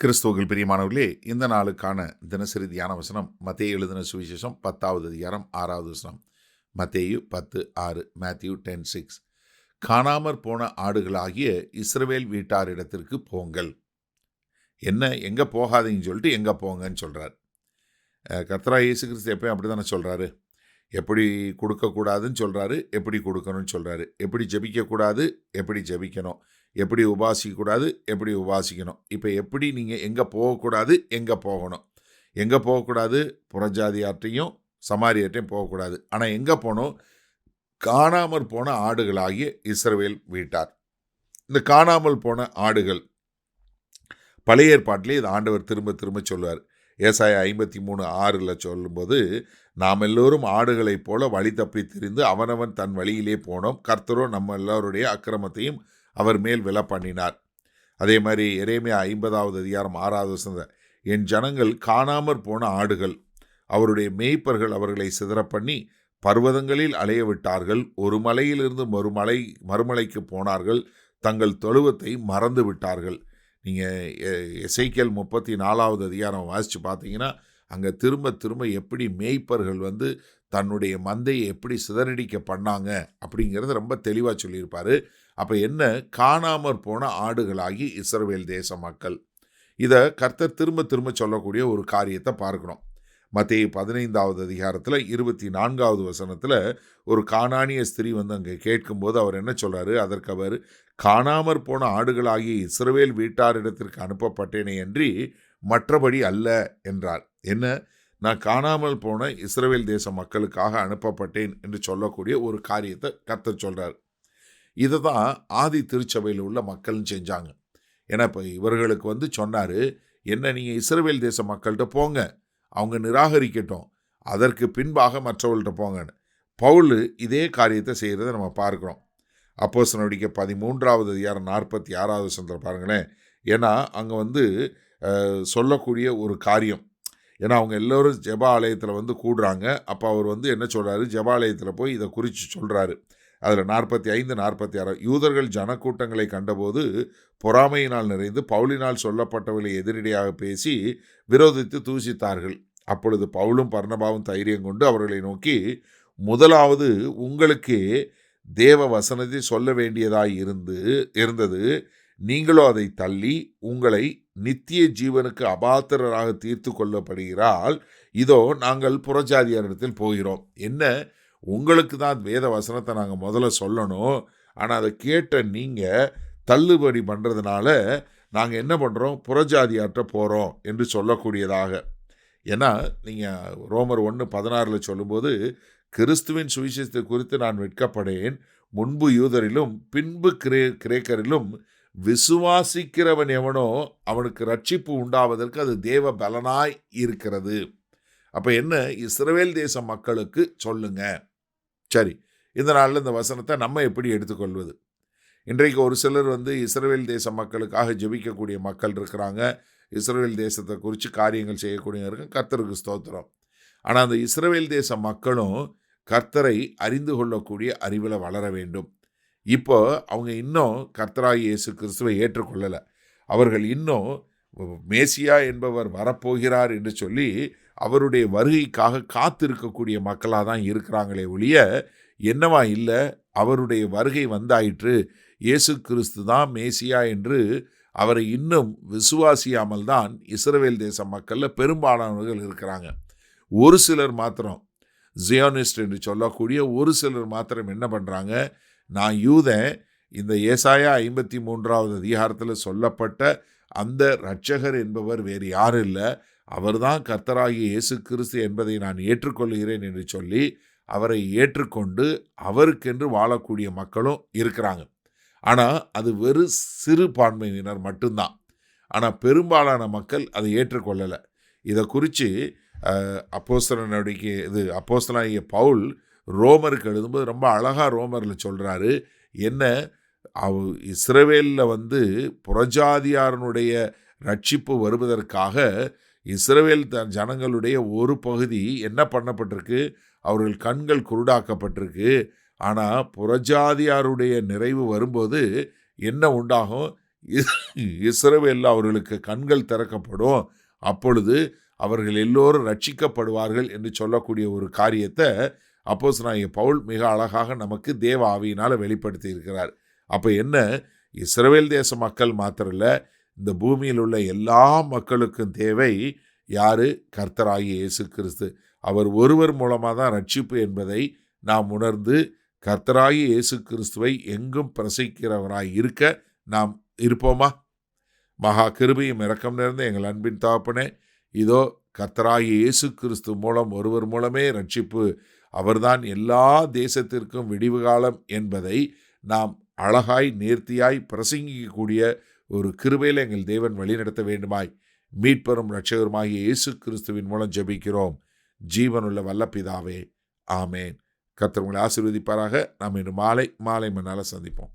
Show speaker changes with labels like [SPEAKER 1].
[SPEAKER 1] கிறிஸ்துவுக்குள் பிரியமானவர்களே, இந்த நாளுக்கான தினசரி தியான வசனம் மத்தேயு எழுதின சுவிசேஷம் 10வது அதிகாரம் 6வது வசனம். மத்தேயு 10:6, மேத்யூ 10:6. காணாமற் போன ஆடுகளாகிய இஸ்ரவேல் வீட்டாரிடத்திற்கு போங்கள். என்ன எங்கே போகாதீங்கன்னு சொல்லிட்டு எங்கே போங்கன்னு சொல்கிறார். கர்த்தராகிய இயேசு கிறிஸ்து எப்பயும் அப்படி தானே சொல்கிறாரு. எப்படி கொடுக்கக்கூடாதுன்னு சொல்கிறாரு, எப்படி கொடுக்கணும்னு சொல்கிறாரு. எப்படி ஜெபிக்கக்கூடாது, எப்படி ஜெபிக்கணும். எப்படி உபாசிக்கக்கூடாது, எப்படி உபாசிக்கணும். இப்போ எப்படி நீங்கள் எங்கே போகக்கூடாது, எங்கே போகணும். எங்கே போகக்கூடாது, புறஜாதியார்ட்டையும் சமாரியர்ட்டையும் போகக்கூடாது. ஆனால் எங்கே போகணும், காணாமல் போன ஆடுகளாகிய இஸ்ரவேல் வீட்டார். இந்த காணாமல் போன ஆடுகள் பழைய ஏற்பாட்டிலே இது ஆண்டவர் திரும்ப திரும்ப சொல்லுவார். ஏசாயா 53:6 சொல்லும்போது, நாம் எல்லோரும் ஆடுகளைப் போல வழி தப்பி திரிந்து அவனவன் தன் வழியிலே போனோம், கர்த்தரோ நம்ம எல்லோருடைய அக்கிரமத்தையும் அவர் மேல் விழ பண்ணினார். அதே மாதிரி எரேமியா 50வது அதிகாரம் 6வது வசனம், என் ஜனங்கள் காணாமற் போன ஆடுகள், அவருடைய மேய்ப்பர்கள் அவர்களை சிதற பண்ணி பர்வதங்களில் அலைய விட்டார்கள், ஒரு மலையிலிருந்து மறுமலைக்கு போனார்கள், தங்கள் தொழுவத்தை மறந்து விட்டார்கள். நீங்கள் எசேக்கியேல் 34வது அதிகாரம் வாசித்து பார்த்தீங்கன்னா, அங்கே திரும்ப திரும்ப எப்படி மேய்ப்பர்கள் தன்னுடைய மந்தையை எப்படி சிதறடிக்க பண்ணாங்க அப்படிங்கிறது ரொம்ப தெளிவாக சொல்லியிருப்பார். அப்போ என்ன, காணாமற் போன ஆடுகளாகி இஸ்ரவேல் தேச மக்கள். இதை கர்த்தர் திரும்ப திரும்ப சொல்லக்கூடிய ஒரு காரியத்தை பார்க்கணும். மத்தேயு 15வது அதிகாரத்தில் 24வது வசனத்தில் ஒரு கானானிய ஸ்திரீ அங்கே கேட்கும்போது அவர் என்ன சொல்கிறாரு, அதற்கு அவர், காணாமற் போன ஆடுகளாகிய இஸ்ரவேல் வீட்டாரிடத்திற்கு அனுப்பப்பட்டேனே அன்றி மற்றபடி அல்ல என்றார். என்ன, நான் காணாமல் போன இஸ்ரவேல் தேச மக்களுக்காக அனுப்பப்பட்டேன் என்று சொல்லக்கூடிய ஒரு காரியத்தை கர்த்தர் சொல்கிறார். இதை தான் ஆதி திருச்சபையில் உள்ள மக்கள்னு செஞ்சாங்க. ஏன்னா இப்போ இவர்களுக்கு சொன்னார், என்ன நீங்கள் இஸ்ரவேல் தேச மக்கள்கிட்ட போங்க, அவங்க நிராகரிக்கட்டும், அதற்கு பின்பாக மற்றவர்கள்ட்ட போங்கன்னு. பவுல் இதே காரியத்தை செய்கிறத நம்ம பார்க்குறோம். அப்போஸ்தலர் நடவடிக்கை 13வது அதிகாரம் 46வது வசனத்தில் பாருங்களேன். ஏன்னா அங்கே சொல்லக்கூடிய ஒரு காரியம், ஏன்னா அவங்க எல்லோரும் ஜெப ஆலயத்தில் கூடுறாங்க. அப்போ அவர் என்ன சொல்கிறாரு, ஜெப ஆலயத்தில் போய் இதை குறித்து சொல்கிறாரு. அதில் 45, 46, யூதர்கள் ஜனக்கூட்டங்களை கண்டபோது பொறாமையினால் நிறைந்து பவுலினால் சொல்லப்பட்டவர்களை எதிரடியாக பேசி விரோதித்து தூசித்தார்கள். அப்பொழுது பவுலும் பர்னபாவும் தைரியம் கொண்டு அவர்களை நோக்கி, முதலாவது உங்களுக்கு தேவ வசனத்தை சொல்ல வேண்டியதாய் இருந்தது, நீங்களோ அதை தள்ளி உங்களை நித்திய ஜீவனுக்கு அபாத்திரராக தீர்த்து கொள்ளப்படுகிறால், இதோ நாங்கள் புறஜாதியாரிடத்தில் போகிறோம். என்ன, உங்களுக்கு தான் வேத வசனத்தை நாங்கள் முதல்ல சொல்லணும், ஆனால் அதை கேட்ட நீங்கள் தள்ளுபடி பண்ணுறதுனால நாங்கள் என்ன பண்ணுறோம், புறஜாதியார்ட்ட போகிறோம் என்று சொல்லக்கூடியதாக. ஏன்னா நீங்கள் ரோமர் 1:16 சொல்லும்போது, கிறிஸ்துவின் சுவிசேஷத்தை குறித்து நான் வெட்கப்படேன், முன்பு யூதரிலும் பின்பு கிரேக்கரிலும் விசுவாசிக்கிறவன் எவனோ அவனுக்கு ரட்சிப்பு உண்டாவதற்கு அது தேவ பலனாய் இருக்கிறது. அப்போ என்ன, இஸ்ரவேல் தேச மக்களுக்கு சொல்லுங்க. சரி, இந்த நாளில் இந்த வசனத்தை நம்ம எப்படி எடுத்துக்கொள்வது? இன்றைக்கு ஒரு சிலர் இஸ்ரவேல் தேச மக்களுக்காக ஜெபிக்கக்கூடிய மக்கள் இருக்கிறாங்க, இஸ்ரவேல் தேசத்தை குறித்து காரியங்கள் செய்யக்கூடிய இருக்க, கர்த்தருக்கு ஸ்தோத்திரம். ஆனால் அந்த இஸ்ரவேல் தேச மக்களும் கர்த்தரை அறிந்து கொள்ளக்கூடிய அறிவில் வளர வேண்டும். இப்போ அவங்க இன்னும் கர்த்தராகிய இயேசு கிறிஸ்துவை ஏற்றுக்கொள்ளலை. அவர்கள் இன்னும் மேசியா என்பவர் வரப்போகிறார் என்று சொல்லி அவருடைய வருகைக்காக காத்திருக்கக்கூடிய மக்களாக தான் இருக்கிறாங்களே ஒழிய என்னவா இல்லை, அவருடைய வருகை வந்தாயிற்று, இயேசு கிறிஸ்து தான் மேசியா என்று அவரை இன்னும் விசுவாசியாமல் தான் இஸ்ரவேல் தேச மக்களில் பெரும்பாலானவர்கள் இருக்கிறாங்க. ஒரு சிலர் மாத்திரம், ஜியோனிஸ்ட் என்று சொல்லக்கூடிய ஒரு சிலர் மாத்திரம் என்ன பண்ணுறாங்க, நான் யூதன், இந்த ஏசாயா 53வது அதிகாரத்தில் சொல்லப்பட்ட அந்த இரட்சகர் என்பவர் வேறு யாரும் இல்லை, அவர்தான் கர்த்தராகிய இயேசு கிறிஸ்து என்பதை நான் ஏற்றுக்கொள்கிறேன் என்று சொல்லி அவரை ஏற்றுக்கொண்டு அவருக்கென்று வாழக்கூடிய மக்களும் இருக்கிறாங்க. ஆனால் அது வெறும் சிறுபான்மையினர் மட்டும்தான். ஆனால் பெரும்பாலான மக்கள் அதை ஏற்றுக்கொள்ளலை. இதை குறித்து அப்போஸ்தலனாகிய பவுல் ரோமருக்கு எழுதும்போது ரொம்ப அழகாக ரோமரில் சொல்கிறாரு. என்ன, இஸ்ரவேலில் புறஜாதியாரனுடைய ரட்சிப்பு வருவதற்காக இஸ்ரவேல் ஜனங்களுடைய ஒரு பகுதி என்ன பண்ணப்பட்டிருக்கு, அவர்கள் கண்கள் குருடாக்கப்பட்டிருக்கு. ஆனால் புறஜாதியாருடைய நிறைவு வரும்போது என்ன உண்டாகும், இஸ்ரவேலில் அவர்களுக்கு கண்கள் திறக்கப்படும், அப்பொழுது அவர்கள் எல்லோரும் ரட்சிக்கப்படுவார்கள் என்று சொல்லக்கூடிய ஒரு காரியத்தை அப்போஸ்தலனாகிய பவுல் மிக அழகாக நமக்கு தேவ ஆவியினால் வெளிப்படுத்தி இருக்கிறார். அப்போ என்ன, இஸ்ரவேல் தேச மக்கள் மாத்திரம் இல்லை, இந்த பூமியில் உள்ள எல்லா மக்களுக்கும் தேவை யாரு? கர்த்தராகிய இயேசு கிறிஸ்து. அவர் ஒருவர் மூலமாக தான் ரட்சிப்பு என்பதை நாம் உணர்ந்து கர்த்தராகிய இயேசு கிறிஸ்துவை எங்கும் பிரசங்கிக்கிறவராய் இருக்க நாம் இருப்போமா? மகா கிருபையும் இரக்கம் நிறைந்த எங்கள் அன்பின் தகப்பனே, இதோ கர்த்தராகிய இயேசு கிறிஸ்து மூலம், ஒருவர் மூலமே ரட்சிப்பு, அவர்தான் எல்லா தேசத்திற்கும் விடிவு காலம் என்பதை நாம் அழகாய் நேர்த்தியாய் பிரசங்கிக்கக்கூடிய ஒரு கிருபையில் எங்கள் தேவன் வழிநடத்த வேண்டுமாய் மீட்பெரும் இரட்சகருமாகிய இயேசு கிறிஸ்துவின் மூலம் ஜெபிக்கிறோம் ஜீவனுள்ள வல்ல பிதாவே, ஆமேன். கர்த்தர் உங்களை ஆசீர்வதிப்பாராக. நாம் இன்று மாலை மண்ணால் சந்திப்போம்.